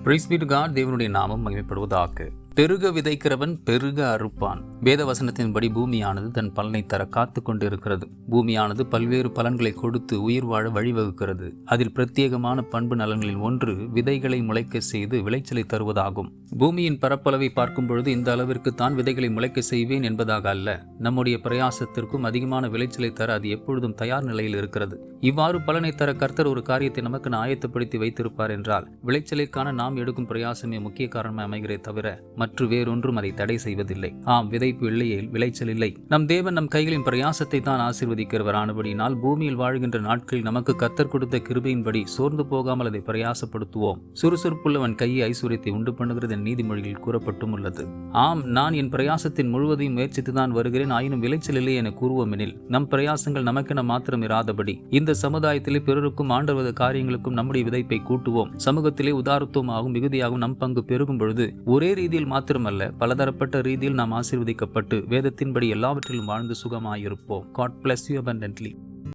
Price B to God. தேவனுடைய நாமம் மகிமைப்படுவதாக. பெருக விதைக்கிறவன் பெருக அறுப்பான். வேத வசனத்தின்படி பூமியானது தன் பலனை தர காத்து கொண்டு இருக்கிறது. பூமியானது பல்வேறு பலன்களை கொடுத்து உயிர் வாழ வழிவகுக்கிறது. அதில் பிரத்யேகமான பண்பு நலன்களில் ஒன்று விதைகளை முளைக்க செய்து விளைச்சலை தருவதாகும். பூமியின் பரப்பளவை பார்க்கும் பொழுது இந்த அளவிற்கு தான் விதைகளை முளைக்க செய்வேன் என்பதாக அல்ல, நம்முடைய பிரயாசத்திற்கும் அதிகமான விளைச்சலை தர அது எப்பொழுதும் தயார் நிலையில் இருக்கிறது. இவ்வாறு பலனை தர கர்த்தர் ஒரு காரியத்தை நமக்கு ஆயத்தப்படுத்தி வைத்திருப்பார் என்றால் விளைச்சலைக்கான நாம் எடுக்கும் பிரயாசமே முக்கிய காரணமாக அமைகிறே தவிர மற்ற வேறொன்றும் அதை தடை செய்வதில்லை. ஆம், விதைப்பு இல்லையேல் விளைச்சல் இல்லை. நம் தேவன் நம் கைகளின் பிரயாசத்தை தான் ஆசீர்வதிக்கிறவர் ஆனபடியினால் பூமியில் வாழ்கின்ற நாட்களில் நமக்கு கர்த்தர் கொடுத்த கிருபையின்படி சோர்ந்து போகாமல் அதை பிரயாசப்படுத்துவோம். சுறுசுறுப்புள்ளவன் கையை ஐஸ்வர்யத்தை உண்டு பண்ணுகிறது என் நீதிமொழியில் கூறப்பட்டும் உள்ளது. ஆம், நான் என் பிரயாசத்தின் முழுவதையும் முயற்சித்துதான் வருகிறேன், ஆயினும் விளைச்சல் இல்லை என கூறுவோம் எனில் நம் பிரயாசங்கள் நமக்கென மாத்திரம் இராதபடி இந்த சமுதாயத்திலே பிறருக்கும் ஆண்டவரது காரியங்களுக்கும் நம்முடைய விதைப்பை கூட்டுவோம். சமூகத்திலே உதாரத்துவமாகவும் மிகுதியாகவும் நம் பங்கு பெருகும் பொழுது ஒரே ரீதியில் மாத்திரமல்ல பலதரப்பட்ட ரீதியில் நாம் ஆசீர்வதிக்கப்பட்டு வேதத்தின்படி எல்லாவற்றிலும் வாழ்ந்து சுகமாயிருப்போம். God bless you abundantly.